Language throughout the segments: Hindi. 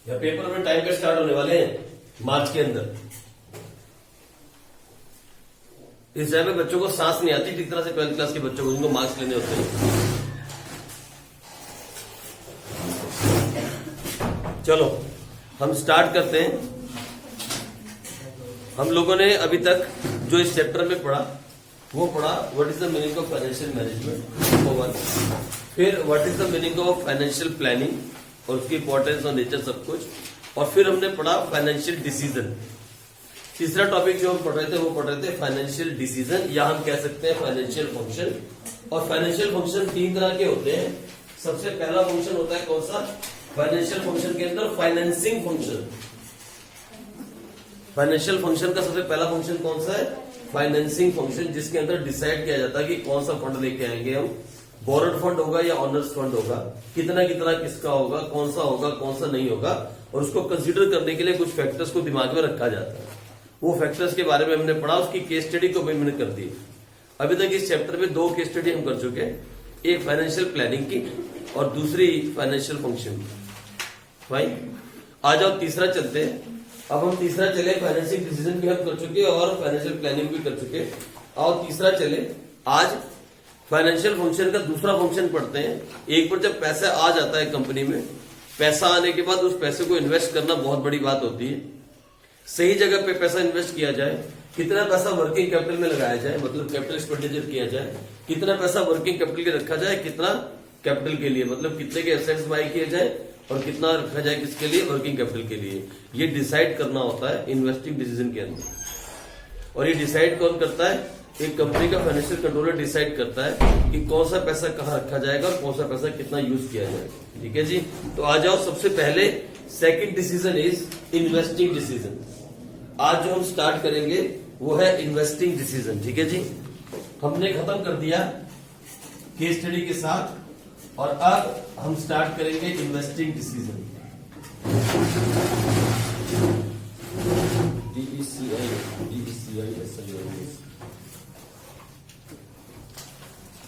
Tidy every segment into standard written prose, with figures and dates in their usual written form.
या पेपर में टाइम पे स्टार्ट होने वाले हैं मार्च के अंदर। इस टाइम पे बच्चों को सांस नहीं आती ठीक तरह से, 12th क्लास के बच्चों को, जिनको मार्क्स लेने होते हैं। चलो हम स्टार्ट करते हैं। हम लोगों ने अभी तक जो इस चैप्टर में पढ़ा वो पढ़ा what is the meaning of financial management number 1, फिर what is the meaning of financial planning और उसकी इंपॉर्टेंस और नेचर सब कुछ, और फिर हमने पढ़ा फाइनेंशियल डिसीजन। तीसरा टॉपिक जो हम पढ़ रहे थे वो पढ़ रहे थे फाइनेंशियल डिसीजन, या हम कह सकते हैं फाइनेंशियल फंक्शन। और फाइनेंशियल फंक्शन 3 तरह के होते हैं। सबसे पहला फंक्शन होता है कौन सा? फाइनेंशियल फंक्शन के अंदर फाइनेंसिंग फंक्शन। फाइनेंशियल फंक्शन का सबसे पहला फंक्शन कौन सा है? फाइनेंसिंग फंक्शन, जिसके अंदर डिसाइड किया जाता है कि कौन सा फंड लेके आएंगे हम, बोरोड फंड होगा या ऑनर्स फंड होगा, कितना कितना किसका होगा, कौन सा नहीं होगा, और उसको कंसीडर करने के लिए कुछ फैक्टर्स को दिमाग में रखा जाता है। वो फैक्टर्स के बारे में हमने पढ़ा, उसकी केस स्टडी को भी मैंने कर दी। अभी तक इस चैप्टर में 2 केस स्टडी हम कर चुके हैं, एक फाइनेंशियल प्लानिंग की और दूसरी फाइनेंशियल फंक्शन की। फाइन, आ जाओ तीसरा चलते हैं। अब हम तीसरा चले, फाइनेंशियल डिसीजन भी हम कर चुके और फाइनेंशियल प्लानिंग भी कर चुके। आओ तीसरा चले, आज फाइनेंशियल फंक्शन का दूसरा फंक्शन पढ़ते हैं। एक बार जब पैसा आ जाता है कंपनी में, पैसा आने के बाद उस पैसे को इन्वेस्ट करना बहुत बड़ी बात होती है। सही जगह पे पैसा इन्वेस्ट किया जाए, कितना पैसा वर्किंग कैपिटल में लगाया जाए, मतलब कैपिटल एक्सपेंडिचर किया जाए, कितना पैसा वर्किंग कैपिटल के रखा जाए, कितना कैपिटल के लिए, मतलब कितने के एसेट्स बाय किए जाए और कितना रखा जाए किसके लिए, वर्किंग कैपिटल के लिए। ये डिसाइड करना होता है इन्वेस्टिंग डिसीजन के अंदर। और ये डिसाइड कौन करता है? एक कंपनी का फाइनेंशियल कंट्रोलर डिसाइड करता है कि कौन सा पैसा कहाँ रखा जाएगा और कौन सा पैसा कितना यूज किया जाएगा। ठीक है जी, तो आ जाओ सबसे पहले second decision is investing decision. आज जो हम स्टार्ट करेंगे वो है इन्वेस्टिंग डिसीजन। ठीक है जी, हमने खत्म कर दिया केस स्टडी के साथ और अब हम स्टार्ट करेंगे इन्वेस्टिंग डिसीजन।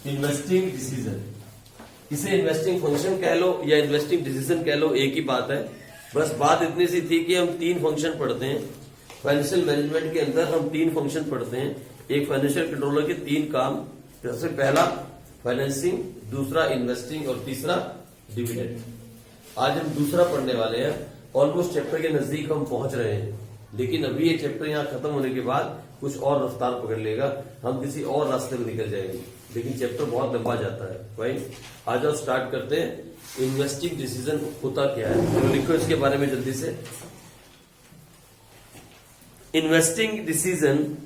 इन्वेस्टिंग डिसीजन, इसे इन्वेस्टिंग फंक्शन कह लो या इन्वेस्टिंग डिसीजन कह लो, एक ही बात है। बस बात इतनी सी थी कि हम 3 फंक्शन पढ़ते हैं फाइनेंशियल मैनेजमेंट के अंदर। हम 3 फंक्शन पढ़ते हैं, एक फाइनेंशियल कंट्रोलर के 3 काम। सबसे पहला फाइनेंसिंग, दूसरा इन्वेस्टिंग और तीसरा डिविडेंड। आज हम दूसरा पढ़ने वाले हैं। ऑलमोस्ट चैप्टर के नजदीक हम पहुंच रहे हैं, लेकिन अभी ये चैप्टर यहाँ खत्म होने के बाद कुछ और रफ्तार पकड़ लेगा, हम किसी और रास्ते में निकल जाएंगे, लेकिन चैप्टर बहुत लंबा जाता है। भाई आ जाओ स्टार्ट करते हैं। इन्वेस्टिंग डिसीजन होता क्या है, तो लिखो इसके बारे में जल्दी से। इन्वेस्टिंग डिसीजन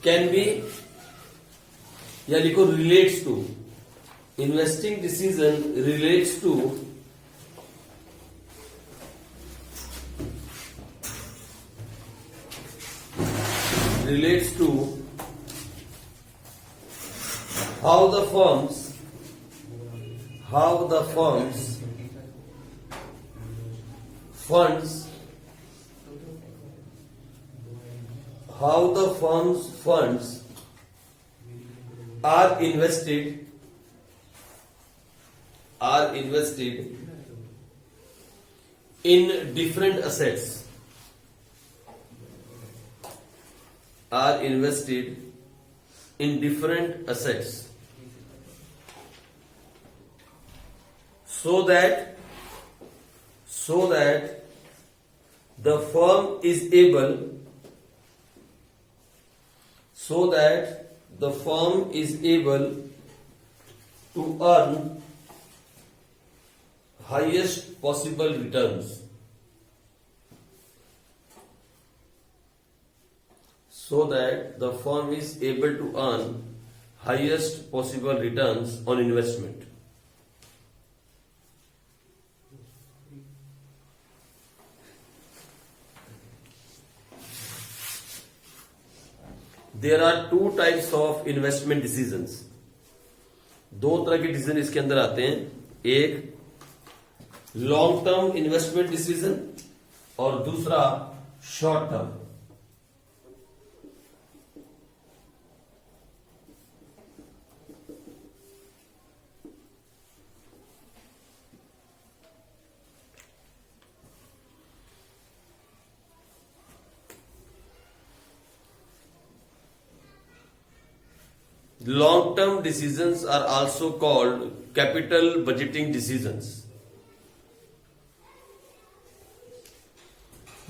कैन बी, या लिखो relates to. Investing decision relates to how the firms funds are invested in different assets, so that the firm is able to earn highest possible returns. So that the firm is able to earn highest possible returns on investment. There are 2 types of investment decisions. 2 तरह के डिसीजन इसके अंदर आते हैं, एक लॉन्ग टर्म इन्वेस्टमेंट डिसीजन और दूसरा short term. long term decisions are also called capital budgeting decisions.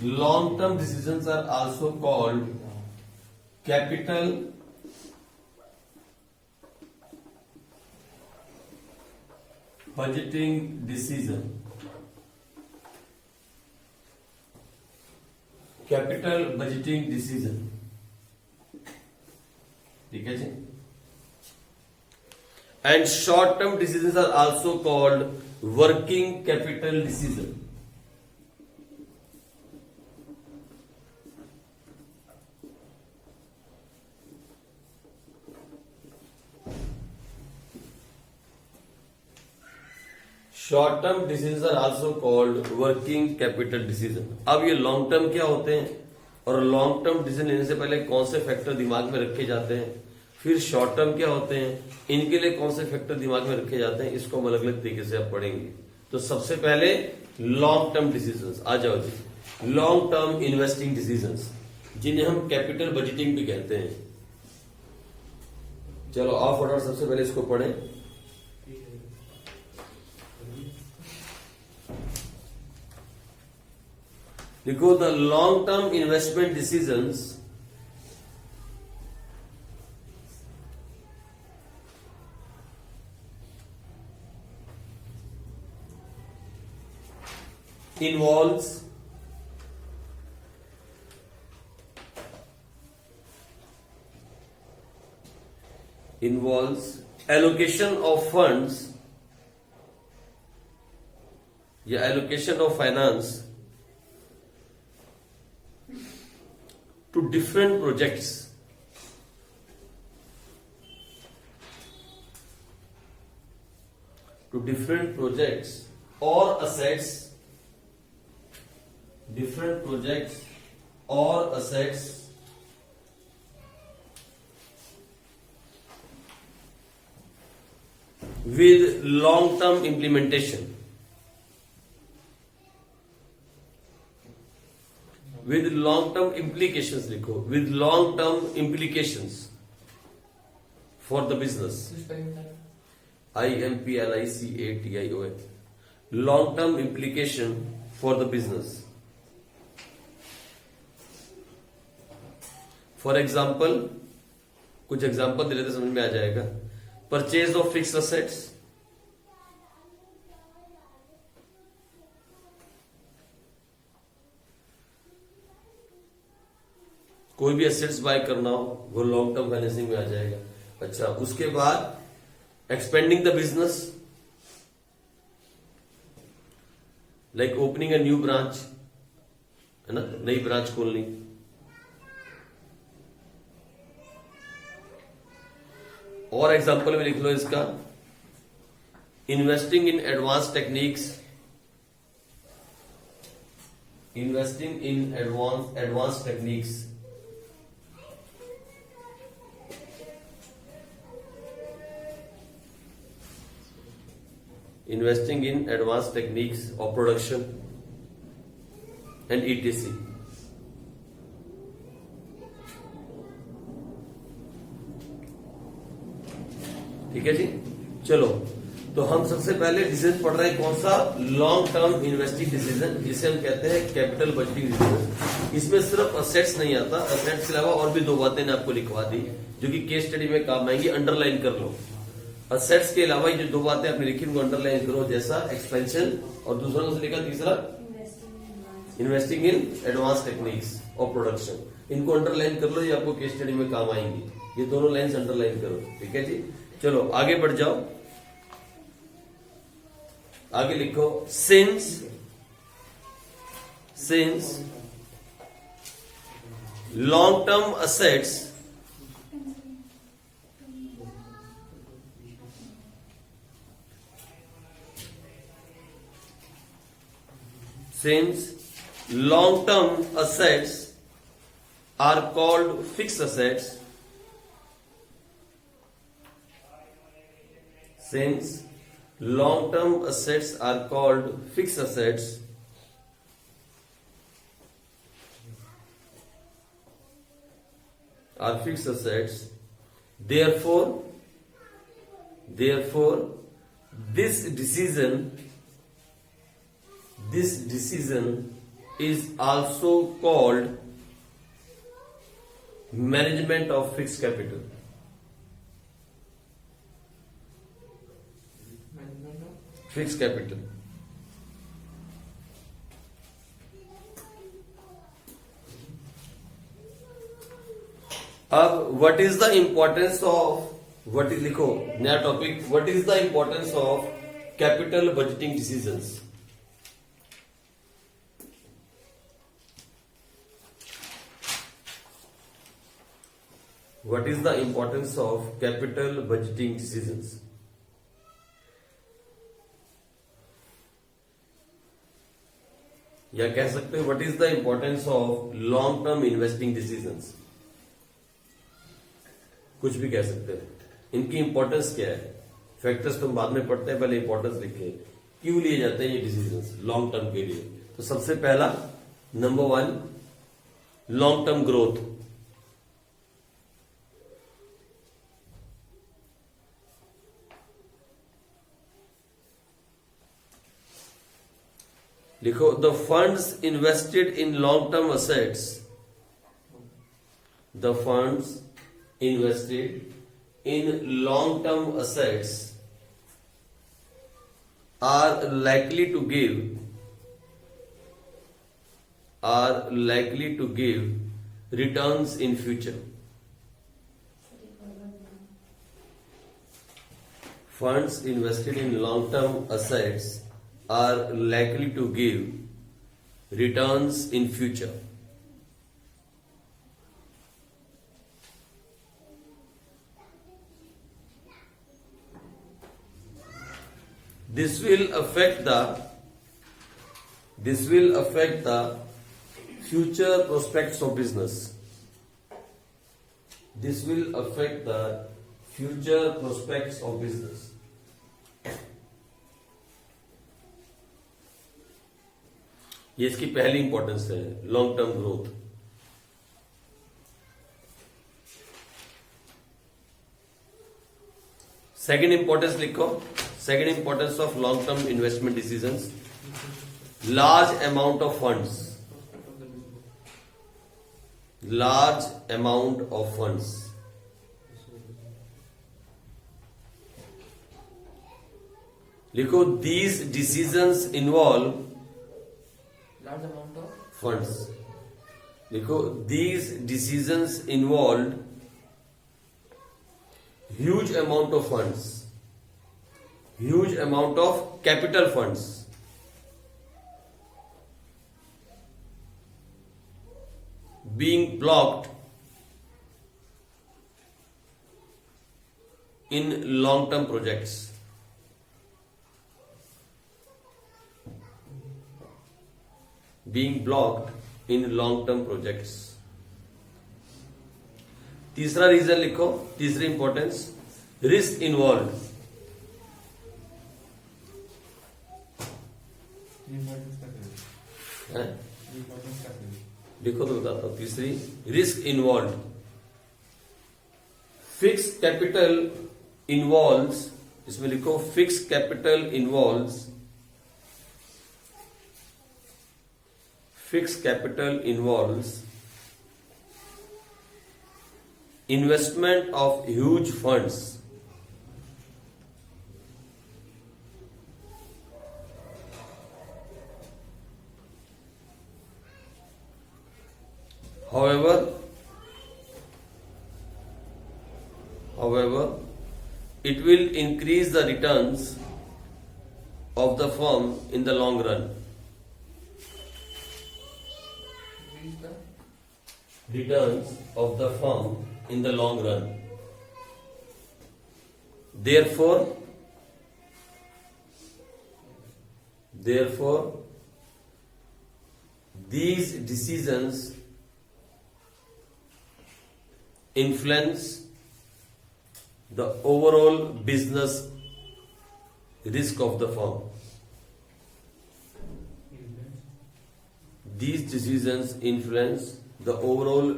Long term decisions are also called capital budgeting decision. Capital budgeting decision, ठीक है जी. And short term decision are also called working capital decision. Short term decision are also called working capital decision. अब ये लॉन्ग टर्म क्या होते हैं और लॉन्ग टर्म डिसीजन लेने से पहले कौन से फैक्टर दिमाग में रखे जाते हैं, फिर शॉर्ट टर्म क्या होते हैं, इनके लिए कौन से फैक्टर दिमाग में रखे जाते हैं, इसको हम अलग अलग तरीके से आप पढ़ेंगे. तो सबसे पहले लॉन्ग टर्म डिसीजन आ जाओ जी. लॉन्ग टर्म इन्वेस्टिंग डिसीजन जिन्हें हम कैपिटल बजटिंग भी कहते हैं. चलो आप फटाफट सबसे पहले इसको पढ़ें. देखो, the long term investment decisions involves allocation of funds या allocation of finance to different projects or assets, different projects or assets with long term implementation, with long term implications. लिखो, with long term implications for the business. IMPLICATION, long term implication for the business. For example, कुछ एग्जाम्पल दे रहे थे, समझ में आ जाएगा. परचेज ऑफ फिक्स असेट्स, कोई भी असेट्स बाय करना हो वो लॉन्ग टर्म फाइनेंसिंग में आ जाएगा. अच्छा, उसके बाद expanding the business, like opening a new branch, है ना, नई ब्रांच खोलनी. और एग्जाम्पल में लिख लो इसका, investing in advance techniques, investing in advance techniques, investing in advance techniques of production and ETC. ठीक है जी. चलो, तो हम सबसे पहले डिसीजन पढ़ रहे हैं कौन सा, लॉन्ग टर्म इन्वेस्टिंग डिसीजन, जिसे हम कहते हैं कैपिटल बजटिंग डिसीजन. इसमें सिर्फ असेट्स नहीं आता, असेट्स के अलावा और भी दो बातें आपको लिखवा दी जो कि केस स्टडी में काम आएंगी. अंडरलाइन कर लो. असेट्स के अलावा ये जो दो बातें आपने लिखी उनको अंडरलाइन करो, जैसा एक्सपेंशन और दूसरा कौन सा लिखा, तीसरा investing in advance techniques of production. इनको अंडरलाइन कर लो, ये आपको केस स्टडी में काम आएंगी. ये दोनों लाइन्स अंडरलाइन करो. ठीक है जी. चलो आगे बढ़ जाओ. आगे लिखो, since long term assets are called fixed assets, since long-term assets are called fixed assets, therefore Therefore, this decision is also called management of fixed capital. Fixed capital. अब what is the importance of what is लिखो नया topic what is the importance of capital budgeting decisions. What is the importance of capital budgeting decisions? या कह सकते हो what is the importance of long term investing decisions. कुछ भी कह सकते हो. इनकी इंपॉर्टेंस क्या है? फैक्टर्स तुम बाद में पढ़ते हैं, पहले इंपॉर्टेंस लिखे. क्यों लिए जाते हैं ये डिसीजंस लॉन्ग टर्म के लिए? तो सबसे पहला नंबर 1 लॉन्ग टर्म ग्रोथ. लिखो the funds invested in long term assets. The funds invested in long term assets are likely to give returns in future. Funds invested in long term assets are likely to give returns in future. This will affect the future prospects of business. This will affect the future prospects of business. ये इसकी पहली इंपॉर्टेंस है long term growth. Second importance लिखो. Second importance of long-term investment decisions. Large amount of funds. Large amount of funds. लिखो these decisions involve large amount of funds. लिखो these decisions involved huge amount of funds. Huge amount of capital funds. Being blocked in long-term projects. Being blocked in long-term projects. तीसरा रीजन लिखो, तीसरी इंपॉर्टेंस रिस्क इन्वॉल्व. लिखो तो बताता हूं. तीसरी risk involve. Fix capital involves. इसमें लिखो fix capital involves. Fix capital involves investment of huge funds. However, it will increase the returns of the firm in the long run. Returns of the firm in the long run. Therefore, these decisions influence the overall business risk of the firm. These decisions influence the overall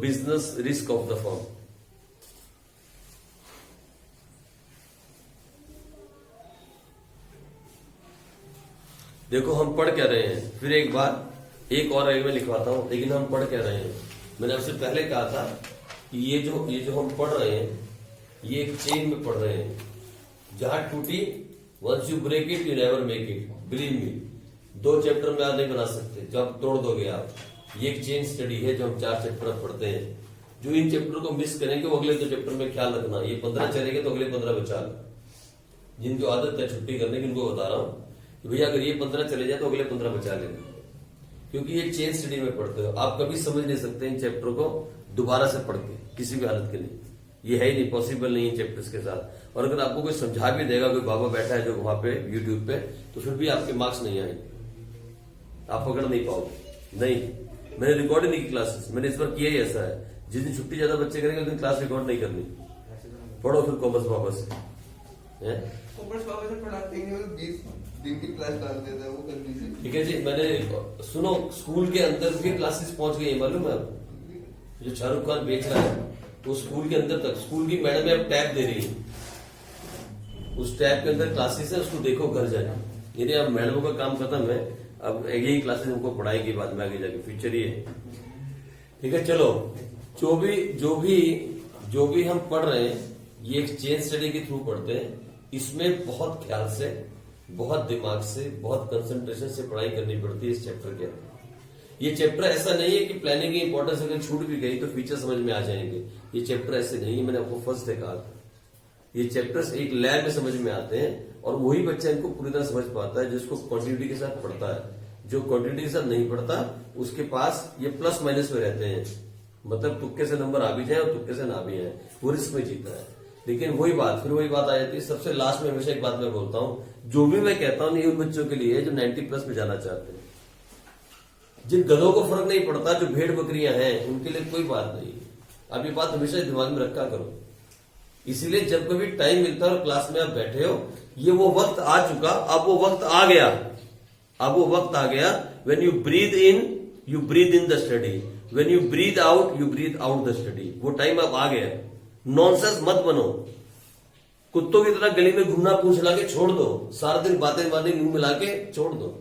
business risk of the firm. देखो हम पढ़ क्या रहे हैं, फिर एक बार एक और मैं लिखवाता हूं, लेकिन हम पढ़ क्या रहे हैं। मैंने आपसे पहले कहा था कि ये जो हम पढ़ रहे हैं ये एक चेन में पढ़ रहे हैं, जहां टूटी once you break it you never make it, believe me. 2 chapter में आप नहीं बना सकते, जब तोड़ दोगे आप। ये एक चेन स्टडी है जो हम 4 चैप्टर पढ़ते हैं। जो इन चैप्टर को मिस करेंगे वो अगले 2 चैप्टर में ख्याल रखना। ये 15 चलेंगे तो अगले 15 बचा लो। जिनको आदत है छुट्टी करने की उनको बता रहा हूं कि भैया अगर ये 15 चले जाए तो अगले 15 बचा लेना, क्योंकि ये चेन स्टडी में पढ़ते हो। आप कभी समझ नहीं सकते इन चैप्टर को दोबारा से पढ़ के किसी भी हालत के लिए, ये है ही नहीं, पॉसिबल नहीं इन चैप्टर्स के साथ। और अगर आपको कोई समझा भी देगा, कोई बाबा बैठा है जो वहां पे यूट्यूब पे, तो फिर भी आपके मार्क्स नहीं आएंगे, आप पकड़ नहीं पाओगे। नहीं, मैंने रिकॉर्ड ही नहीं की क्लासेस, मैंने इस बार किया ही ऐसा है। जिस दिन छुट्टी ज्यादा बच्चे करेंगे उस दिन क्लास रिकॉर्ड नहीं करनी, पढ़ो फिर कॉमर्स वापस से। कॉमर्स वापस से पढ़ाते हैं, 20 दिन की क्लास डाल देता है, वो कर लीजिए। ठीक है जी। मैंने सुनो, स्कूल के अंदर भी क्लासेस पहुंच गई, मालूम है आपको? जो शाहरुख खान बेच रहा है तो स्कूल के अंदर तक, स्कूल की मैडम अब टैब दे रही है, उस टैब के अंदर क्लासेस है, उसको देखो घर जाके। यदि अब मैडमों का काम खत्म है, अब यही क्लासेस हमको पढ़ाएगी बाद में आगे जाके, फ्यूचर ही है। ठीक है, चलो जो भी हम पढ़ रहे हैं ये एक चेन स्टडी के थ्रू पढ़ते हैं। इसमें बहुत ख्याल से, बहुत दिमाग से, बहुत कंसंट्रेशन से पढ़ाई करनी पड़ती है इस चैप्टर के अंदर। ये चैप्टर ऐसा नहीं है कि प्लानिंग की इंपॉर्टेंस अगर छूट भी गई तो फीचर समझ में आ जाएंगे। ये चैप्टर ऐसे नहीं है, मैंने आपको फर्स्ट से कहा था। ये चैप्टर्स एक लैब में समझ में आते हैं और वही बच्चा इनको पूरी तरह समझ पाता है जिसको क्वांटिटी के साथ पढ़ता है। जो क्वांटिटी के साथ नहीं पढ़ता उसके पास ये प्लस माइनस में रहते हैं, मतलब तुक्के से नंबर आ भी जाए और तुक्के से ना भी आए, वो रिस्क में जीता है। लेकिन वही बात आ जाती है सबसे लास्ट में। हमेशा एक बात मैं बोलता हूं, जो भी मैं कहता हूं ये उन बच्चों के लिए है जो 90 प्लस में जाना चाहते हैं। जिन गधों को फर्क नहीं पड़ता, जो भेड़ बकरियां हैं, उनके लिए कोई बात नहीं है। आप ये बात हमेशा दिमाग में रखा करो। इसीलिए जब कभी टाइम मिलता है और क्लास में आप बैठे हो, ये वो वक्त आ चुका, अब वो वक्त आ गया, अब वो वक्त आ गया। When you breathe in the study, when you breathe out the study. वो टाइम अब आ गया। नॉनसेंस मत बनो, कुत्तों की तरह गली में घूमना पूंछ ला के छोड़ दो, सारा दिन बातें मारने मुंह मिला के छोड़ दो।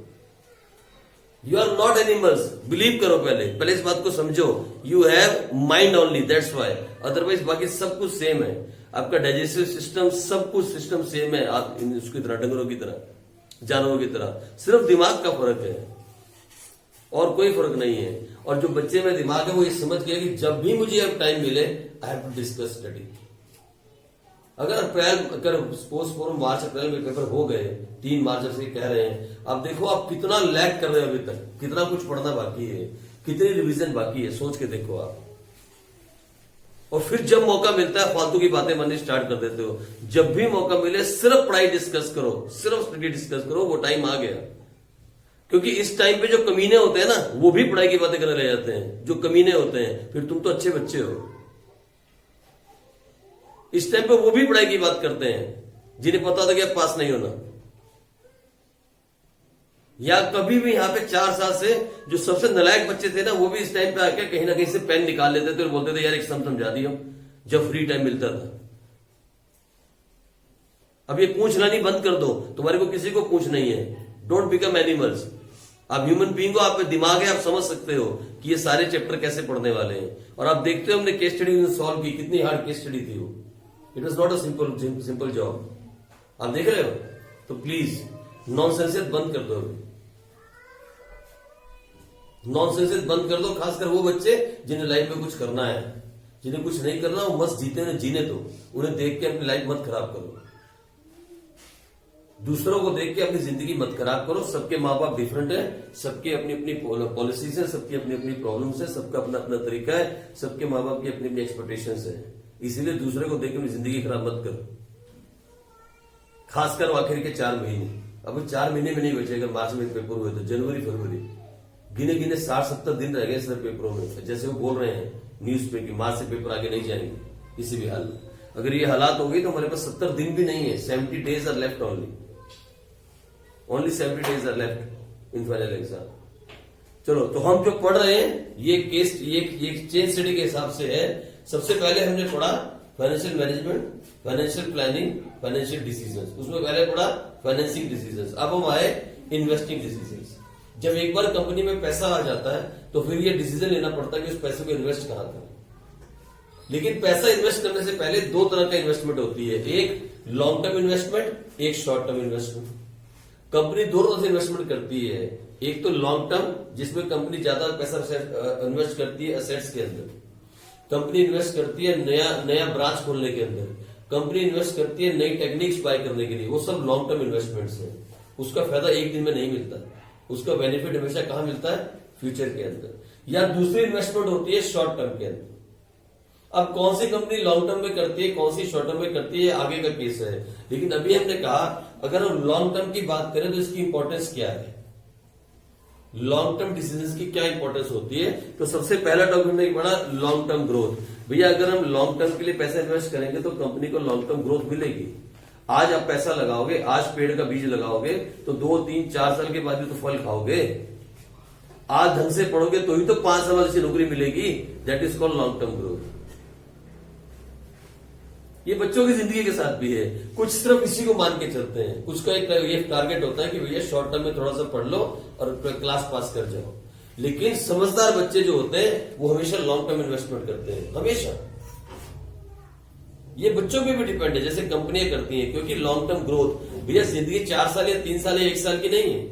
You are not animals, believe करो पहले इस बात को समझो। You have mind only, that's why, otherwise बाकी सब कुछ सेम है। आपका डाइजेस्टिव सिस्टम, सब कुछ सिस्टम सेम है, आप उसकी तरह, डंगरों की तरह, जानवरों की तरह, सिर्फ दिमाग का फर्क है और कोई फर्क नहीं है। और जो बच्चे में दिमाग है वो ये समझ गया कि जब भी मुझे अब टाइम मिले I have to discuss study. अगर सपोज मार्च अप्रैल में पेपर हो गए, 3 मार्च से कह रहे हैं, अब देखो आप कितना लैग कर रहे हैं अभी तक, कितना कुछ पढ़ना बाकी है, कितनी रिवीजन बाकी है, सोच के देखो आप। और फिर जब मौका मिलता है फालतू की बातें माननी स्टार्ट कर देते हो। जब भी मौका मिले सिर्फ पढ़ाई डिस्कस करो, सिर्फ स्टडी डिस्कस करो, वो टाइम आ गया। क्योंकि इस टाइम पे जो कमीने होते हैं ना, वो भी पढ़ाई की बातें करने ले जाते हैं। जो कमीने होते हैं, फिर तुम तो अच्छे बच्चे हो, इस टाइम पे वो भी पढ़ाई की बात करते हैं जिन्हें पता था कि अब पास नहीं होना। या कभी भी यहाँ पे 4 साल से जो सबसे नालायक बच्चे थे ना, वो भी इस टाइम पे आके कहीं ना कहीं से पेन निकाल लेते थे और बोलते थे यार एक सम समझा दियो, जब फ्री टाइम मिलता था। अब ये पूछना नहीं बंद कर दो, तुम्हारे को किसी को पूछ नहीं है। Don't become animals. आप ह्यूमन बीइंग हो, आप में दिमाग है, आप समझ सकते हो कि ये सारे चैप्टर कैसे पढ़ने वाले हैं। और आप देखते हो हमने केस स्टडी सॉल्व की, कितनी हार्ड केस स्टडी थी वो। It was not a simple job. आप देख रहे हो? तो प्लीज नॉनसेंस बंद कर दो, नॉनसेंस बंद कर दो। खासकर वो बच्चे जिन्हें लाइफ में कुछ करना है, जिन्हें कुछ नहीं करना वो मस्त जीते, उन्हें जीने दो। उन्हें देख के अपनी लाइफ मत खराब करो, दूसरों को देख के अपनी जिंदगी मत खराब करो। सबके माँ बाप डिफरेंट है, सबकी अपनी अपनी पॉलिसीज है, सबकी अपनी अपनी प्रॉब्लम्स है, सबका अपना अपना तरीका है, सबके माँ बाप की अपनी अपनी एक्सपेक्टेशंस है। इसीलिए दूसरे को देख के अपनी जिंदगी खराब मत करो। खासकर आखिर के 4 महीने, अब 4 महीने में नहीं बचेगा। मार्च में पेपर हुए तो जनवरी फरवरी गिने 60-70 दिन रह गए सर पेपरों में। जैसे वो बोल रहे हैं न्यूज पे कि मार्च से पेपर आगे नहीं जाएंगे किसी भी हाल में। अगर ये हालात होगी तो हमारे पास 70 दिन भी नहीं है। 70 days are left only 70 days are left in final exam. चलो, तो हम जो पढ़ रहे हैं ये चेन स्टडी के हिसाब से है। सबसे पहले हमने पढ़ा financial management, financial planning, financial decisions. उसमें पहले पढ़ा फाइनेंसिंग डिसीजंस। अब हम आए इन्वेस्टिंग डिसीजन। जब एक बार कंपनी में पैसा आ जाता है तो फिर ये डिसीजन लेना पड़ता है कि उस पैसे को इन्वेस्ट कहां करें। लेकिन पैसा इन्वेस्ट करने से पहले दो तरह का इन्वेस्टमेंट होती है, एक लॉन्ग टर्म इन्वेस्टमेंट, एक शॉर्ट टर्म इन्वेस्टमेंट। कंपनी दो तरह से इन्वेस्टमेंट करती है, एक तो लॉन्ग टर्म जिसमें कंपनी ज्यादा पैसा इन्वेस्ट करती है एसेट्स के अंदर, कंपनी इन्वेस्ट करती है नया ब्रांच खोलने के अंदर, कंपनी इन्वेस्ट करती है नई टेक्निक्स बाय करने के लिए, वो सब लॉन्ग टर्म इन्वेस्टमेंट्स है। उसका फायदा एक दिन में नहीं मिलता, उसका बेनिफिट हमेशा कहां मिलता है, फ्यूचर के अंदर। या दूसरी इन्वेस्टमेंट होती है शॉर्ट टर्म के अंदर। अब कौन सी कंपनी लॉन्ग टर्म में करती है, कौन सी शॉर्ट टर्म में करती है, आगे का केस है। लेकिन अभी हमने कहा अगर हम लॉन्ग टर्म की बात करें तो इसकी इंपॉर्टेंस क्या है, लॉन्ग टर्म डिसीजन की क्या इंपॉर्टेंस होती है। तो सबसे पहला टॉपिक हमने पढ़ा लॉन्ग टर्म ग्रोथ। भैया अगर हम लॉन्ग टर्म के लिए पैसा इन्वेस्ट करेंगे तो कंपनी को लॉन्ग टर्म ग्रोथ मिलेगी। आज आप पैसा लगाओगे, आज पेड़ का बीज लगाओगे तो 2, 3, 4 साल के बाद भी तो फल खाओगे। आज ढंग से पढ़ोगे तो ही तो 5 साल बाद नौकरी मिलेगी, that is called long term growth. ये बच्चों की जिंदगी के साथ भी है। कुछ सिर्फ इसी को मान के चलते हैं, कुछ का एक ये टारगेट होता है कि भैया शॉर्ट टर्म में थोड़ा सा पढ़ लो और क्लास पास कर जाओ। लेकिन समझदार बच्चे जो होते हैं वो हमेशा लॉन्ग टर्म इन्वेस्टमेंट करते हैं, हमेशा। ये बच्चों पे भी डिपेंड है, जैसे कंपनियां करती हैं, क्योंकि लॉन्ग टर्म ग्रोथ भैया जिंदगी 4 साल या 3 साल या 1 साल की नहीं है।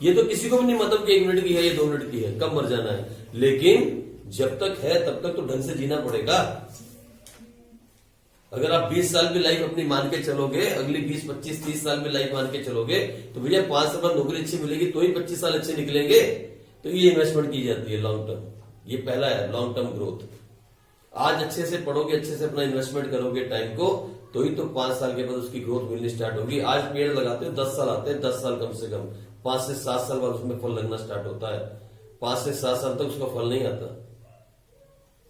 ये तो किसी को भी नहीं मतलब कि 1 मिनट की है या 2 मिनट की है, कब मर जाना है। लेकिन जब तक है तब तक तो ढंग से जीना पड़ेगा। अगर आप 20 साल भी लाइफ अपनी मान के चलोगे, अगली 20, 25, 30 साल में लाइफ मान के चलोगे तो भैया 5 साल बाद नौकरी अच्छी मिलेगी तो ही 25 साल अच्छे निकलेंगे। तो ये इन्वेस्टमेंट की जाती है लॉन्ग टर्म। ये पहला है लॉन्ग टर्म ग्रोथ। आज अच्छे से पढ़ोगे, अच्छे से अपना इन्वेस्टमेंट करोगे टाइम को, तो ही तो 5 साल के बाद उसकी ग्रोथ मिलनी स्टार्ट होगी। आज पेड़ लगाते हो 10 साल आते हैं, 10 साल कम से कम, 5 से 7 साल बाद उसमें फल लगना स्टार्ट होता है। 5 से 7 साल तक उसका फल नहीं आता।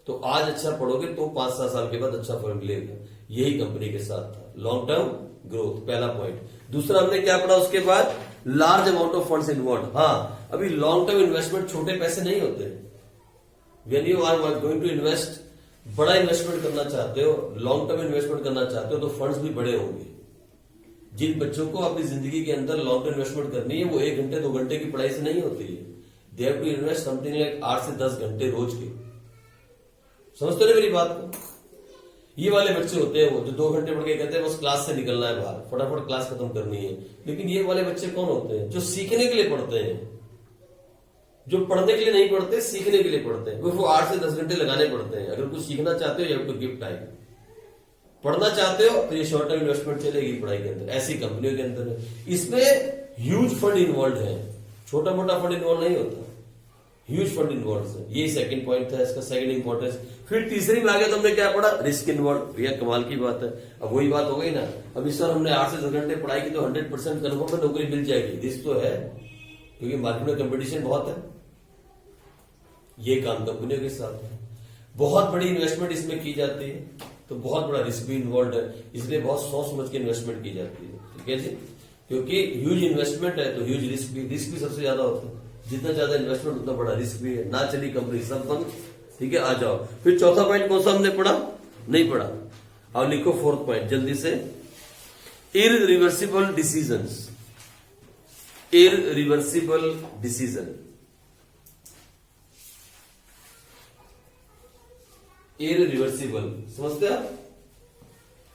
तो आज अच्छा पढ़ोगे तो 5-7 साल के बाद अच्छा फल मिलेगा। यही कंपनी के साथ था, लॉन्ग टर्म ग्रोथ, पहला पॉइंट। दूसरा हमने क्या पढ़ा उसके बाद, large amount of funds involve. हाँ, अभी लॉन्ग टर्म इन्वेस्टमेंट छोटे पैसे नहीं होते। When you are going to invest, बड़ा इन्वेस्टमेंट करना चाहते हो, लॉन्ग टर्म इन्वेस्टमेंट करना चाहते हो तो फंड्स भी बड़े होंगे। जिन बच्चों को अपनी जिंदगी के अंदर लॉन्ग टर्म इन्वेस्टमेंट करनी है वो 1 घंटे 2 घंटे की पढ़ाई से नहीं होती है। They have to invest something like 8 से 10 घंटे रोज के। समझते हो मेरी बात को? ये वाले बच्चे होते हैं वो जो 2 घंटे पढ़ के कहते हैं बस क्लास से निकलना है बाहर, फटाफट क्लास खत्म करनी है। लेकिन ये वाले बच्चे कौन होते हैं? जो सीखने के लिए पढ़ते हैं, जो पढ़ने के लिए नहीं पढ़ते, सीखने के लिए पढ़ते हैं। वो 8 से 10 घंटे लगाने पड़ते हैं। अगर कुछ सीखना चाहते हो, you have to give time. पढ़ना चाहते हो तो ये शॉर्ट टर्म इन्वेस्टमेंट चलेगी पढ़ाई के अंदर, ऐसी कंपनियों के अंदर है। इसमें ह्यूज फंड इन्वॉल्व है, छोटा मोटा फंड इन्वॉल्व नहीं होता, ह्यूज फंड इन्वॉल्व है। ये सेकंड पॉइंट था इसका, सेकंड इंपॉर्टेंस। फिर तीसरी में आगे तो हमने क्या पढ़ा, रिस्क इन्वॉल्व। भैया कमाल की बात है। अब वही बात हो गई ना, अब इस बार हमने 8 से 10 घंटे पढ़ाई की तो 100% कन्फर्म नौकरी मिल जाएगी। रिस्क तो है क्योंकि मार्केट में कंपटीशन बहुत है। ये काम कंपनियों के साथ है। बहुत बड़ी इन्वेस्टमेंट इसमें की जाती है तो बहुत बड़ा रिस्क भी इन्वॉल्व है, इसलिए बहुत सोच समझ के इन्वेस्टमेंट की जाती है। ठीक है जी, क्योंकि ह्यूज इन्वेस्टमेंट है तो ह्यूज रिस्क भी सबसे ज्यादा होता है। जितना ज्यादा इन्वेस्टमेंट उतना बड़ा रिस्क भी है। ना चली कंपनी सब बंद। ठीक है, आ जाओ। फिर चौथा पॉइंट कौन सा हमने पढ़ा? नहीं पढ़ा। अब लिखो 4th पॉइंट जल्दी से, irreversible decisions. Irreversible decision, irreversible समझते आप?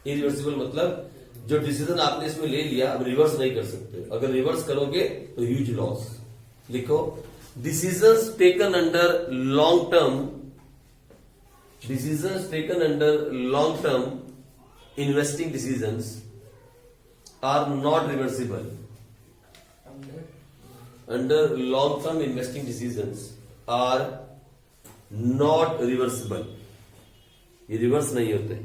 इररिवर्सिबल मतलब जो डिसीजन आपने इसमें ले लिया अब रिवर्स नहीं कर सकते। अगर रिवर्स करोगे तो ह्यूज लॉस। लिखो, decisions taken under long term, decisions taken under long term investing decisions are not reversible. Under long term investing decisions are not reversible. ये रिवर्स नहीं होते।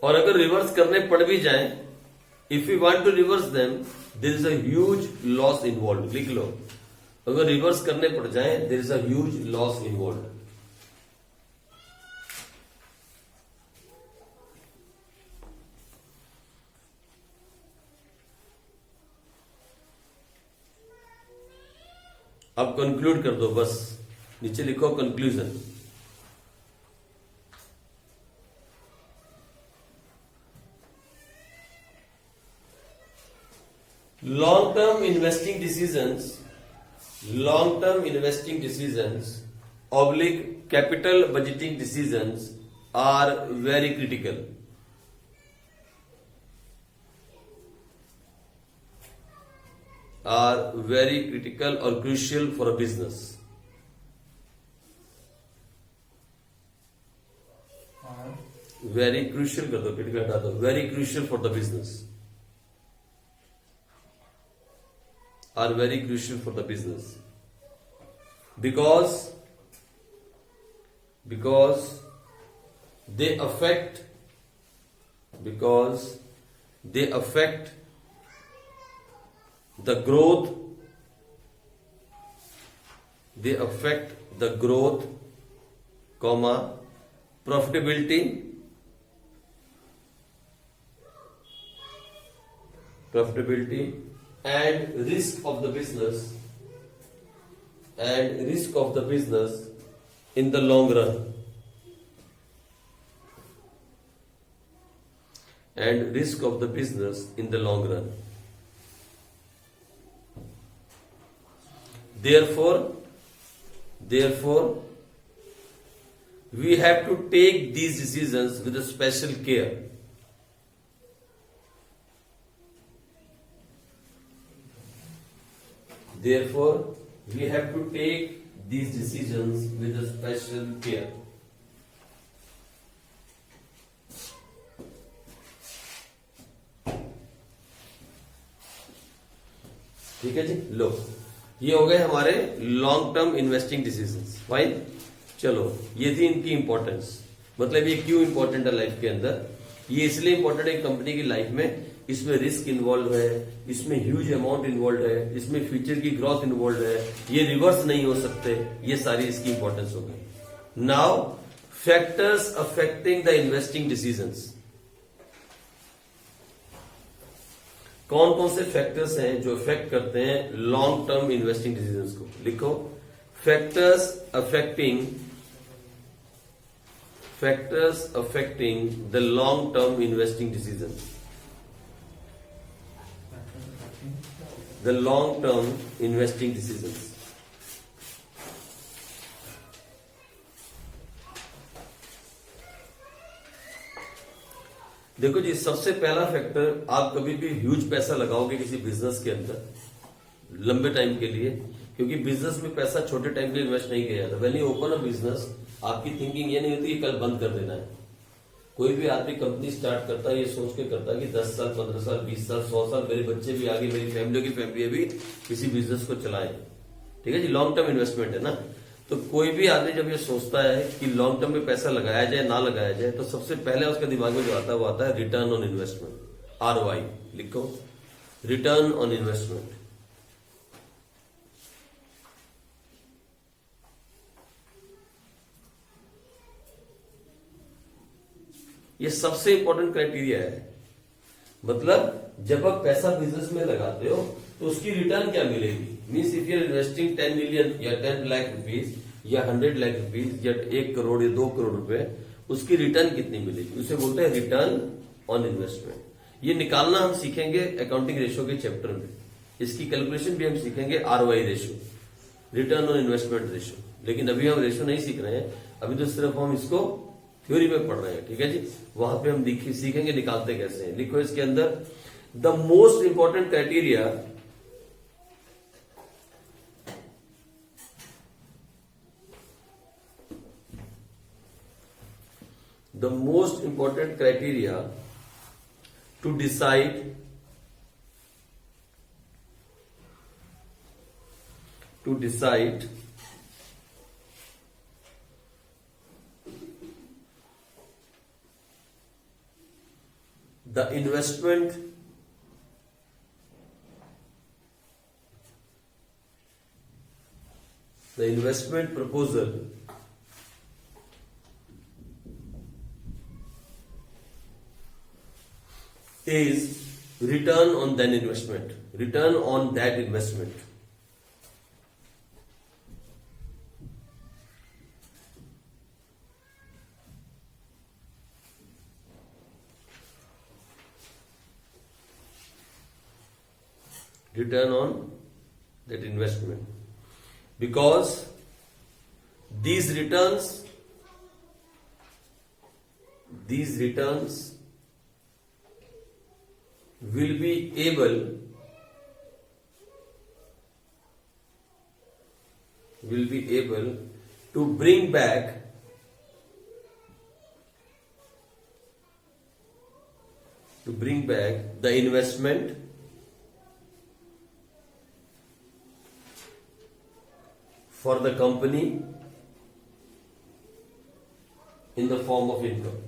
और अगर रिवर्स करने पड़ भी जाए, if you want to reverse them there is a huge loss involve. लिख लो, अगर रिवर्स करने पड़ जाए there is a huge loss involve. अब कंक्लूड कर दो बस, नीचे लिखो conclusion. long-term investing decisions, oblique capital budgeting decisions are very critical. Are very critical or crucial for a business. Very crucial कर दो, critical हटा दो. Very crucial for the business. Are very crucial for the business. Because they affect the growth, comma, profitability and risk of the business in the long run. Therefore, we have to take these decisions with a special care. Therefore, we have to take these decisions with a special care. ठीक है जी, लो ये हो गए हमारे long term investing decisions. Fine. चलो, ये थी इनकी इंपॉर्टेंस. मतलब ये क्यों इंपॉर्टेंट है लाइफ के अंदर. ये इसलिए इंपॉर्टेंट है कंपनी की लाइफ में. इसमें रिस्क इन्वॉल्व है, इसमें ह्यूज अमाउंट इन्वॉल्व है, इसमें फ्यूचर की ग्रोथ इन्वॉल्व है, ये रिवर्स नहीं हो सकते. ये सारी इसकी इंपॉर्टेंस हो गई. Now factors affecting the investing decisions. कौन कौन से फैक्टर्स हैं जो इफेक्ट करते हैं लॉन्ग टर्म इन्वेस्टिंग डिसीजंस को. लिखो, factors affecting the long term investing decisions. The long term investing decisions. देखो जी, सबसे पहला फैक्टर, आप कभी भी ह्यूज पैसा लगाओगे किसी बिजनेस के अंदर लंबे टाइम के लिए, क्योंकि बिजनेस में पैसा छोटे टाइम के लिए इन्वेस्ट नहीं किया जाता. When you open a business, आपकी थिंकिंग ये नहीं होती कि कल बंद कर देना है. कोई भी आदमी कंपनी स्टार्ट करता है ये सोच के करता है कि 10 साल, 15 साल, 20 साल, 100 साल मेरे बच्चे भी आगे, मेरी फैमिली की फैमिली भी किसी बिजनेस को चलाएं. ठीक है जी, लॉन्ग टर्म इन्वेस्टमेंट है ना. तो कोई भी आदमी जब ये सोचता है कि लॉन्ग टर्म में पैसा लगाया जाए ना लगाया जाए, तो सबसे पहले उसके दिमाग में जो आता है वो आता है रिटर्न ऑन इन्वेस्टमेंट. ROI लिखो, रिटर्न ऑन इन्वेस्टमेंट. ये सबसे इंपॉर्टेंट क्राइटेरिया है. मतलब जब आप पैसा बिजनेस में लगाते हो तो उसकी रिटर्न क्या मिलेगी. Means if you are investing 10 million या 10 लाख रुपीज या 100 लाख रुपीज या 1 करोड़ या 2 करोड़ रुपए, उसकी रिटर्न कितनी मिलेगी, उसे बोलते हैं रिटर्न ऑन इन्वेस्टमेंट. ये निकालना हम सीखेंगे अकाउंटिंग रेशो के चैप्टर में. इसकी कैलकुलेशन भी हम सीखेंगे ROI ratio, return on investment ratio. लेकिन अभी हम रेशो नहीं सीख रहे हैं, अभी तो सिर्फ हम इसको थ्योरी में पढ़ रहे हैं. ठीक है जी, वहां पे हम सीखेंगे निकालते कैसे हैं. लिखो इसके अंदर, the most important criteria to decide the investment proposal is return on that investment. return on that investment, because these returns will be able to bring back the investment for the company in the form of income.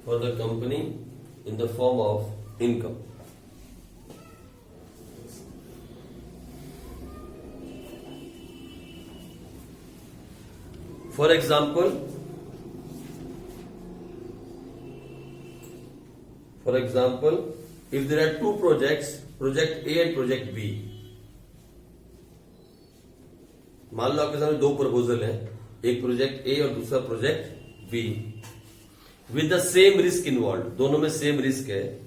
For the company in the form of income. For example, if there are two projects, project A and project B, मान लो आपके सामने दो प्रपोजल हैं, एक प्रोजेक्ट ए और दूसरा project B, with the same risk involve, दोनों में सेम रिस्क है.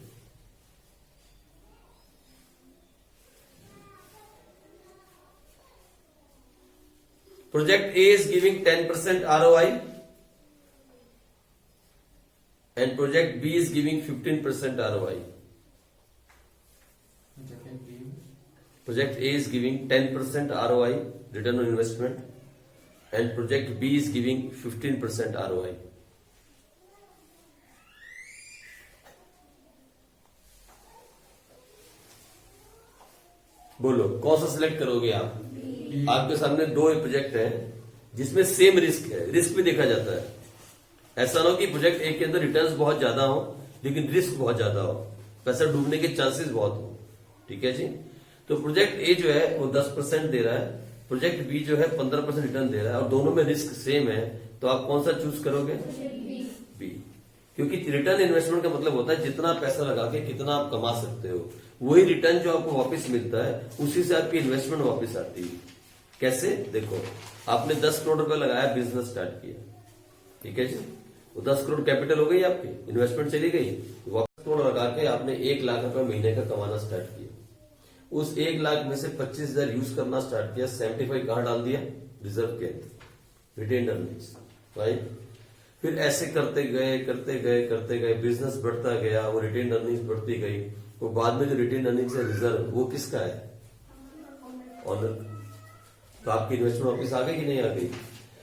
Project A is giving 10% ROI and project B is giving 15% ROI. Project A is giving 10% ROI, return on investment, and project B is giving 15% ROI. बोलो कौन सा सिलेक्ट करोगे आप? आपके सामने दो प्रोजेक्ट हैं जिसमें सेम रिस्क है, रिस्क भी देखा जाता है. ऐसा ना हो कि प्रोजेक्ट ए के अंदर रिटर्न्स बहुत ज्यादा हो लेकिन रिस्क बहुत ज्यादा हो, पैसा डूबने के चांसेस बहुत हो. ठीक है जी. तो प्रोजेक्ट ए जो है वो 10% दे रहा है, प्रोजेक्ट बी जो है 15% रिटर्न दे रहा है और दोनों में रिस्क सेम है, तो आप कौन सा चूज करोगे? बी. क्योंकि रिटर्न इन्वेस्टमेंट का मतलब होता है जितना पैसा लगा के कितना आप कमा सकते हो, वही रिटर्न जो आपको वापस मिलता है उसी से आपकी इन्वेस्टमेंट वापस आती है. कैसे? देखो, आपने 10 करोड़ रुपए लगाया, बिजनेस स्टार्ट किया. ठीक है जी. वो 10 करोड़ कैपिटल हो गई आपकी, इन्वेस्टमेंट चली गई, वापस करोड़ लगा के आपने 1 लाख रुपए महीने का कमाना स्टार्ट किया. उस 1 लाख में से 25,000 यूज करना स्टार्ट किया, 75 कहां डाल दिया? रिजर्व के अंदर, रिटेन अर्निंग्स. राइट. फिर ऐसे करते गए, बिजनेस बढ़ता गया, वो रिटेन अर्निंग्स बढ़ती गई. वो बाद में जो रिटेन अर्निंग्स है रिजर्व, वो किसका है? ऑनर. तो आपकी इन्वेस्टमेंट वापस आ गई कि नहीं आ गई?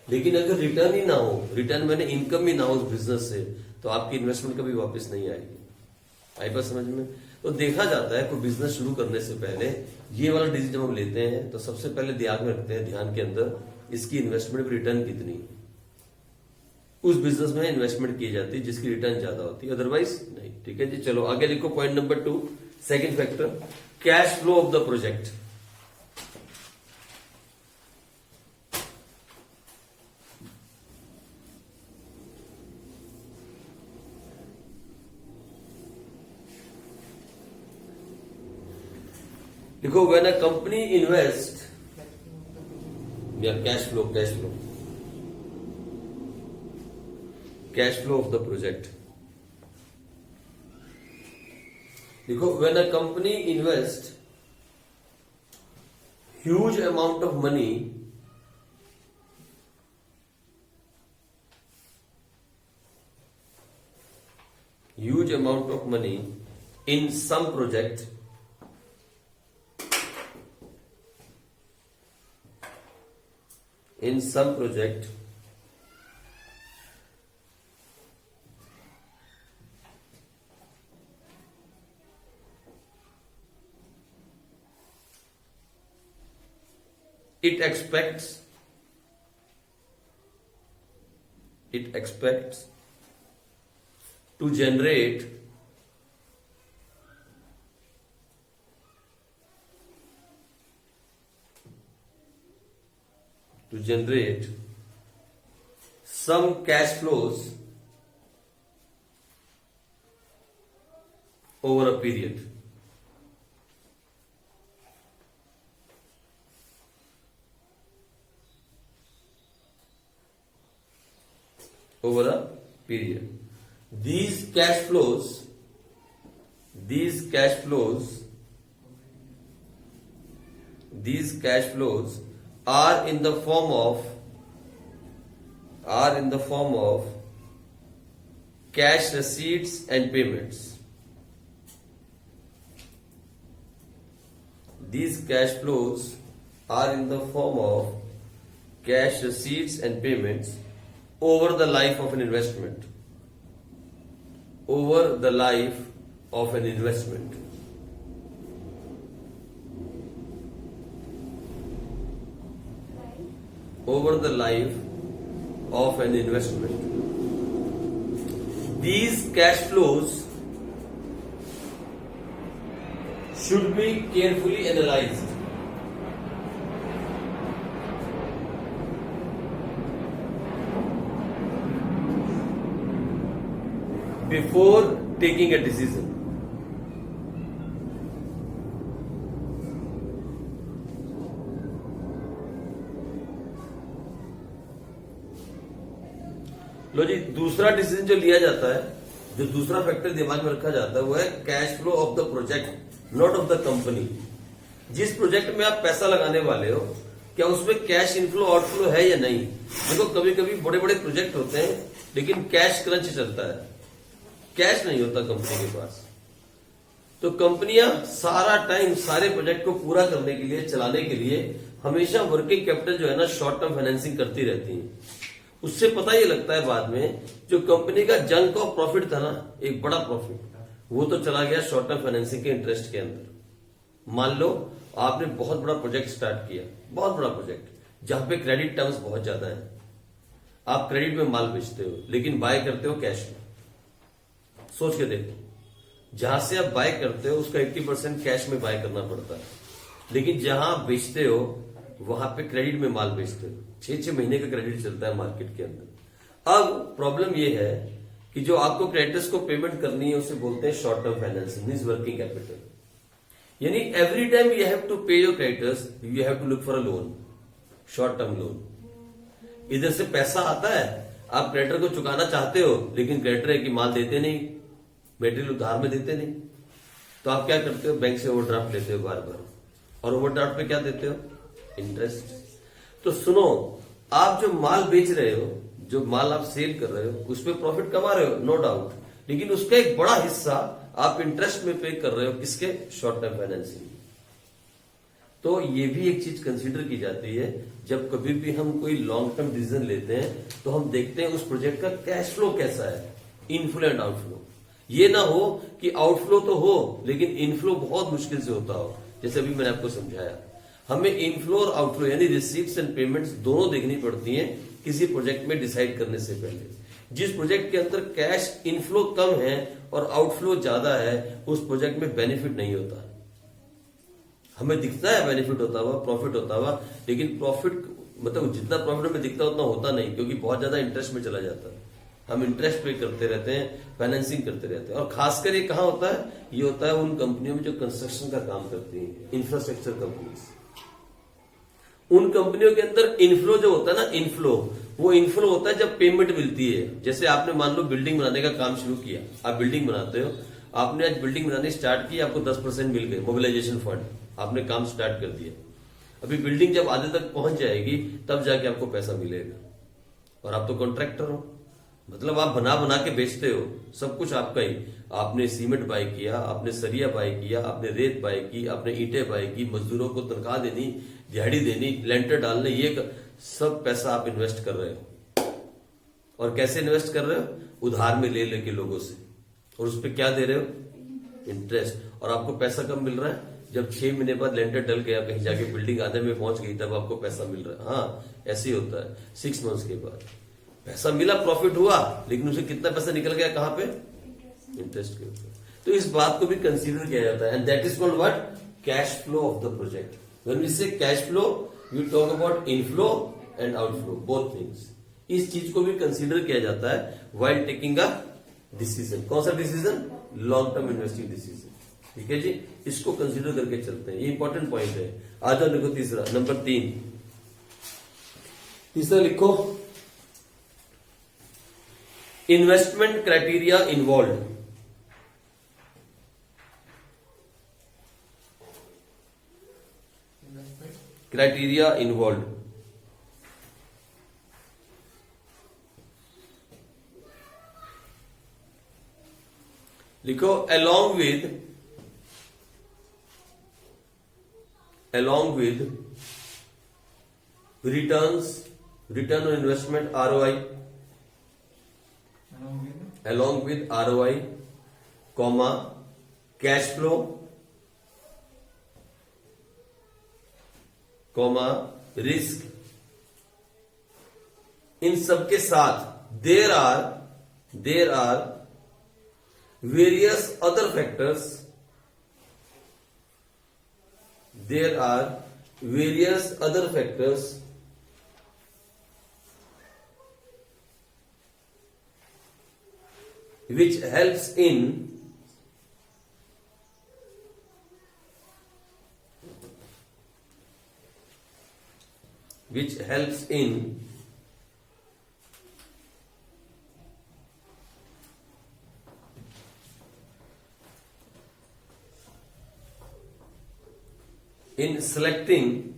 लेकिन अगर रिटर्न ही ना हो, रिटर्न मैंने इनकम ही ना हो उस बिजनेस से, तो आपकी इन्वेस्टमेंट कभी वापस नहीं आएगी. आई बात समझ में? तो देखा जाता है कोई बिजनेस शुरू करने से पहले ये वाला डिसीजन जब हम लेते हैं तो सबसे पहले ध्यान में रखते हैं, ध्यान के अंदर इसकी इन्वेस्टमेंट रिटर्न कितनी है. उस बिजनेस में इन्वेस्टमेंट की जाती है जिसकी रिटर्न ज्यादा होती है, अदरवाइज नहीं. ठीक है जी. चलो आगे देखो, point number 2, second factor, cash flow of the project. देखो, व्हेन अ कंपनी इन्वेस्ट, या cash flow of the project. देखो, when a company invest huge amount of money in some project, it expects to generate some cash flows over a period. These cash flows these cash flows are in the form of cash receipts and payments. These cash flows are in the form of cash receipts and payments over the life of an investment. Over the life of an investment. Over the life of an investment. These cash flows should be carefully analyzed. Before taking a decision. लो जी, दूसरा डिसीजन जो लिया जाता है, जो दूसरा फैक्टर दिमाग में रखा जाता है, वो है cash flow of the project, not of the company. जिस प्रोजेक्ट में आप पैसा लगाने वाले हो, क्या उसमें कैश इनफ्लो आउटफ्लो है या नहीं। देखो, कभी कभी बड़े बड़े प्रोजेक्ट होते हैं लेकिन कैश क्रंच चलता है, कैश नहीं होता कंपनी के पास। तो कंपनियां सारा टाइम सारे प्रोजेक्ट को पूरा करने के लिए, चलाने के लिए हमेशा वर्किंग कैपिटल जो है ना, शॉर्ट टर्म फाइनेंसिंग करती रहती है। उससे पता ये लगता है बाद में, जो कंपनी का जंक ऑफ प्रॉफिट था ना, एक बड़ा प्रॉफिट, वो तो चला गया शॉर्ट टर्म फाइनेंसिंग के इंटरेस्ट के अंदर। मान लो आपने बहुत बड़ा प्रोजेक्ट स्टार्ट किया, बहुत बड़ा प्रोजेक्ट जहां पे क्रेडिट टर्म्स बहुत ज्यादा है। आप क्रेडिट में माल बेचते हो लेकिन बाय करते हो कैश में। सोच के देखो, जहां से आप बाय करते हो उसका 80% कैश में बाय करना पड़ता है, लेकिन जहां आप बेचते हो वहां पे क्रेडिट में माल बेचते हो। 6-6 महीने का क्रेडिट चलता है मार्केट के अंदर। अब प्रॉब्लम यह है कि जो आपको क्रेडिटर्स को पेमेंट करनी है उसे बोलते हैं short term financing, means working capital. यानी every time you have to pay your creditors, you have to look for a loan, short term loan. इधर से पैसा आता है, आप क्रेडिटर को चुकाना चाहते हो, लेकिन क्रेडिटर है कि माल देते नहीं, मेटेरियल उधार में देते नहीं, तो आप क्या करते हो, बैंक से ओवरड्राफ्ट लेते हो बार बार, और ओवरड्राफ्ट पे क्या देते हो, इंटरेस्ट। तो सुनो, आप जो माल बेच रहे हो, जो माल आप सेल कर रहे हो, उसमें प्रॉफिट कमा रहे हो, नो डाउट, लेकिन उसका एक बड़ा हिस्सा आप इंटरेस्ट में पे कर रहे हो, किसके, शॉर्ट टर्म फाइनेंसिंग। तो ये भी एक चीज कंसीडर की जाती है, जब कभी भी हम कोई लॉन्ग टर्म डिसीजन लेते हैं तो हम देखते हैं उस प्रोजेक्ट का कैश फ्लो कैसा है, इनफ्लो एंड आउटफ्लो। ये ना हो कि आउटफ्लो तो हो लेकिन इनफ्लो बहुत मुश्किल से होता हो, जैसे अभी मैंने आपको समझाया। हमें इनफ्लो और आउटफ्लो यानी रिसीट्स एंड पेमेंट्स दोनों देखनी पड़ती हैं किसी प्रोजेक्ट में डिसाइड करने से पहले। जिस प्रोजेक्ट के अंदर कैश इनफ्लो कम है और आउटफ्लो ज्यादा है, उस प्रोजेक्ट में बेनिफिट नहीं होता। हमें दिखता है बेनिफिट होता हुआ, प्रॉफिट होता हुआ, लेकिन प्रॉफिट मतलब जितना प्रॉफिट हमें दिखता उतना होता नहीं, क्योंकि बहुत ज्यादा इंटरेस्ट में चला जाता है। हम इंटरेस्ट पे करते रहते हैं, फाइनेंसिंग करते रहते हैं। और खासकर ये कहाँ होता है, ये होता है उन कंपनियों में जो कंस्ट्रक्शन का काम करती हैं, इंफ्रास्ट्रक्चर कंपनीज। उन कंपनियों के अंदर इनफ्लो जो होता है ना, इनफ्लो, वो इनफ्लो होता है जब पेमेंट मिलती है। जैसे आपने मान लो बिल्डिंग बनाने का काम शुरू किया, आप बिल्डिंग बनाते हो, आपने आज बिल्डिंग बनानी स्टार्ट की, आपको 10% मिल गए मोबिलाइजेशन फंड, आपने काम स्टार्ट कर दिया। अभी बिल्डिंग जब आधे तक पहुंच जाएगी तब जाके आपको पैसा मिलेगा, और आप तो कॉन्ट्रैक्टर हो, मतलब आप बना बना के बेचते हो, सब कुछ आपका ही। आपने सीमेंट बाय किया, आपने सरिया बाय किया, आपने रेत बाय की, आपने ईंटें बाय की, मजदूरों को तनख्वाह देनी, दिहाड़ी देनी, लेंटर डालने, ये सब पैसा आप इन्वेस्ट कर रहे हो। और कैसे इन्वेस्ट कर रहे हो, उधार में ले लेके लोगों से, और उस पर क्या दे रहे हो, इंटरेस्ट। और आपको पैसा कब मिल रहा है, जब 6 महीने बाद लेंटर डल गया, कहीं जाके बिल्डिंग आधे में पहुंच गई, तब आपको पैसा मिल रहा है। हाँ, ऐसे ही होता है। 6 मंथ्स के बाद पैसा मिला, प्रॉफिट हुआ, लेकिन उसे कितना पैसा निकल गया, कहां पे, इंटरेस्ट के ऊपर। तो इस बात को भी कंसीडर किया जाता है, and that is called what, cash flow of the project. When we say cash flow, we talk about inflow and outflow, both things. इस चीज को भी कंसीडर किया जाता है व्हाइल टेकिंग अ डिसीजन। कौन सा decision, long term investing decision. ठीक है जी, इसको कंसीडर करके चलते हैं, ये इंपॉर्टेंट पॉइंट है। आ जाओ, लिखो तीसरा, नंबर 3। तीसरा लिखो, investment criteria involve. criteria involved. लिखो along with returns, return on investment, ROI, along with ROI, comma, cash flow, comma, risk. इन सब के साथ there are various other factors. There are various other factors which helps in in selecting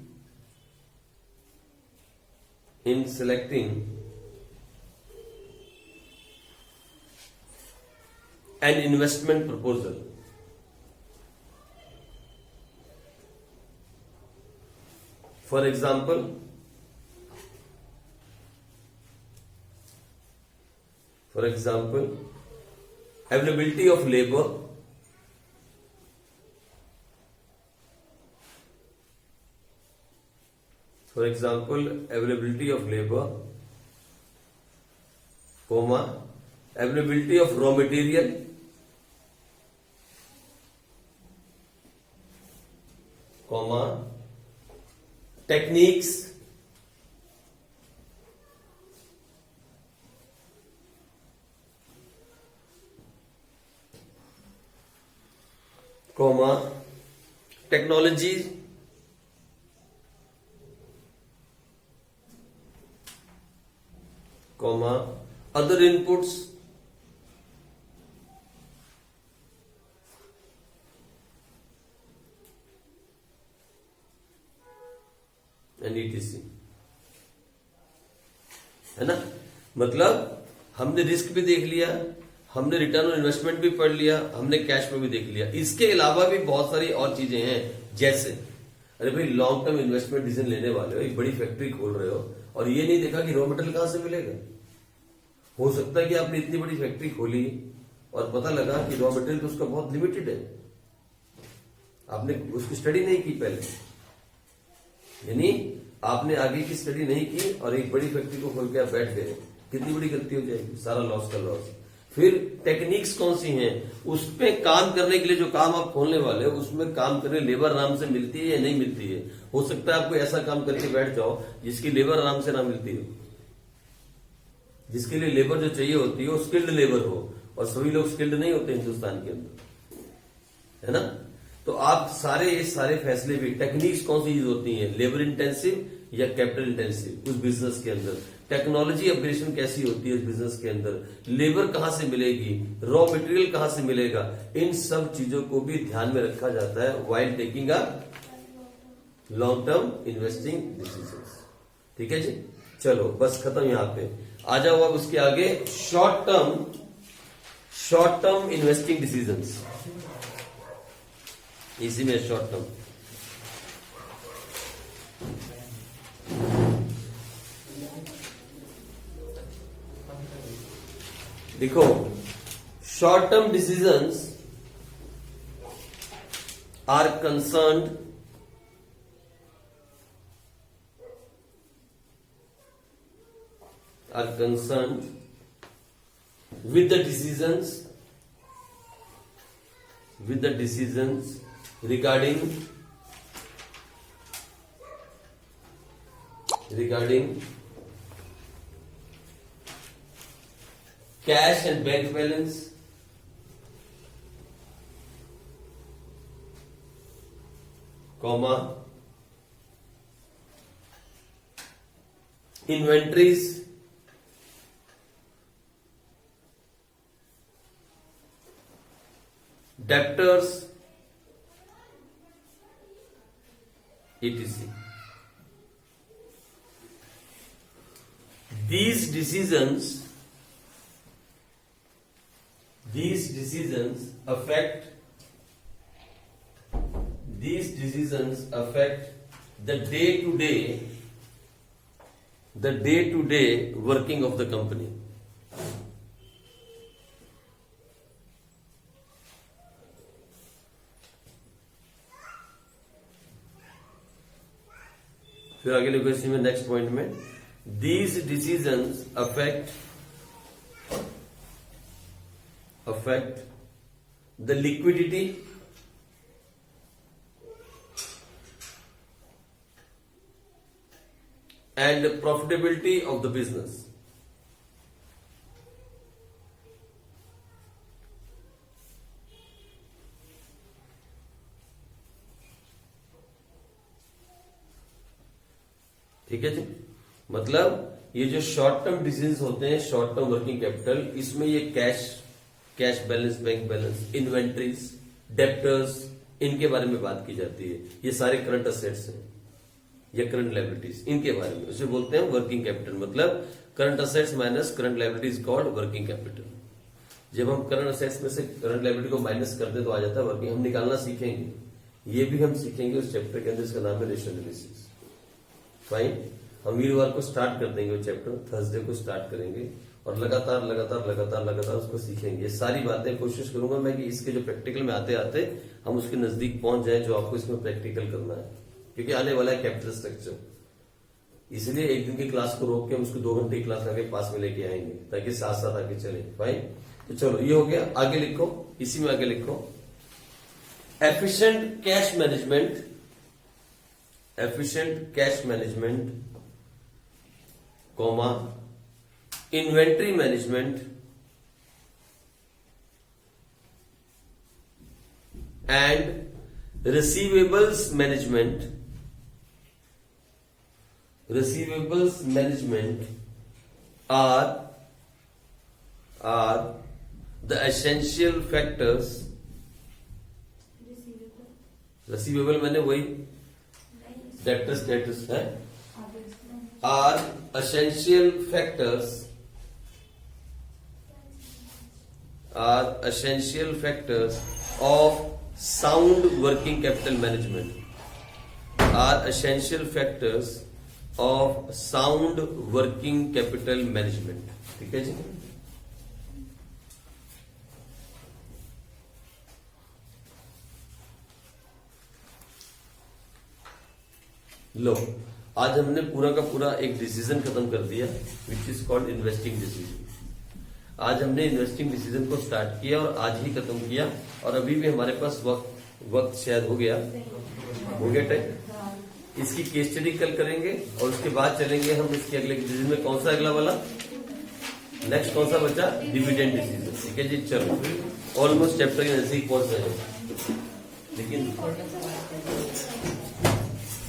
an investment proposal. For example, availability of labor, comma, availability of raw material, comma, techniques, comma, technology, comma, other inputs, and etc. है ना? मतलब हमने रिस्क भी देख लिया, हमने रिटर्न ऑन इन्वेस्टमेंट भी पढ़ लिया, हमने कैश फ्लो भी देख लिया. इसके अलावा भी बहुत सारी और चीजें हैं, जैसे अरे भाई लॉन्ग टर्म इन्वेस्टमेंट डिसीजन लेने वाले हो, एक बड़ी फैक्ट्री खोल रहे हो और ये नहीं देखा कि रॉ मटेरियल कहां से मिलेगा. हो सकता है कि आपने इतनी बड़ी फैक्ट्री खोली और पता लगा कि रॉ मटेरियल तो उसका बहुत लिमिटेड है, आपने उसकी स्टडी नहीं की पहले, यानी आपने आगे की स्टडी नहीं की और एक बड़ी फैक्ट्री को खोल के आप बैठ गए. कितनी बड़ी गलती हो जाएगी, सारा लॉस का लॉस. फिर टेक्निक्स कौन सी हैं, उस पे काम करने के लिए जो काम आप खोलने वाले हो उसमें काम करने लेबर आराम से मिलती है या नहीं मिलती है. हो सकता है आपको ऐसा काम करके बैठ जाओ जिसकी लेबर आराम से ना मिलती हो, जिसके लिए लेबर जो चाहिए होती है वो स्किल्ड लेबर हो, और सभी लोग स्किल्ड नहीं होते हिंदुस्तान के अंदर, है ना. तो आप सारे फैसले भी, टेक्निक्स कौन सी यूज होती हैं, लेबर इंटेंसिव या कैपिटल इंटेंसिव उस बिजनेस के अंदर, टेक्नोलॉजी अपग्रेडेशन कैसी होती है उस बिजनेस के अंदर, लेबर कहां से मिलेगी, रॉ मटेरियल कहां से मिलेगा, इन सब चीजों को भी ध्यान में रखा जाता है while taking a long term investing decisions. ठीक है जी, चलो बस खत्म. यहां पे आ जाओ अब उसके आगे, शॉर्ट टर्म इन्वेस्टिंग डिसीजंस. इसी में शॉर्ट टर्म, देखो short term decisions are concerned with the decisions regarding cash and bank balance, comma, inventories, debtors, etc. these decisions affect the day-to-day working of the company. फिर आगे लिखो इसी में नेक्स्ट पॉइंट में, these decisions affect the liquidity and profitability of the business. ठीक है जी, मतलब ये जो शॉर्ट टर्म डिसीजन होते हैं, शॉर्ट टर्म वर्किंग कैपिटल, इसमें ये cash balance, bank balance, inventories, debtors, इनके बारे में बात की जाती है। ये सारे करंट असेट्स हैं या करंट लायबिलिटीज, इनके बारे में उसे बोलते हैं वर्किंग कैपिटल। मतलब current assets minus current liabilities called working capital. जब हम करंट असेट्स में से करंट लायबिलिटी को माइनस करते हैं तो आ जाता है वर्किंग। हम निकालना सीखेंगे, ये भी हम सीखेंगे उस चैप्टर के अंदर, इसका नाम है रेशियो एनालिसिस। फाइन, हम वीरवार को स्टार्ट कर देंगे वो चैप्टर, थर्सडे को स्टार्ट करेंगे और लगातार उसको सीखेंगे। ये सारी बातें कोशिश करूंगा मैं कि इसके जो प्रैक्टिकल में आते आते हम उसके नजदीक पहुंच जाए जो आपको इसमें प्रैक्टिकल करना है, क्योंकि आने वाला है कैपिटल स्ट्रक्चर। इसलिए एक दिन की क्लास को रोक के हम उसको 2 घंटे की क्लास आगे पास में लेके आएंगे ताकि साथ साथ आगे चले। फाइन, तो चलो ये हो गया। आगे लिखो, इसी में आगे लिखो, efficient cash management, comma inventory management and receivables management are the essential factors. Receivable मैंने वही debtors है, are essential factors of sound working capital management. Are essential factors of sound working capital management. ठीक है जी। लो, आज हमने पूरा का पूरा एक डिसीजन खत्म कर दिया which is called investing decision. आज हमने इन्वेस्टिंग डिसीजन को स्टार्ट किया और आज ही खत्म किया, और अभी भी हमारे पास वक्त शायद हो गया टाइम। इसकी केस स्टडी कल करेंगे और उसके बाद चलेंगे हम इसके अगले डिसीजन में। कौन सा अगला वाला, नेक्स्ट कौन सा बचा, डिविडेंड डिसीजन। ठीक है जी, चलो ऑलमोस्ट चैप्टर के नजदीक पहुंच रहे हैं, लेकिन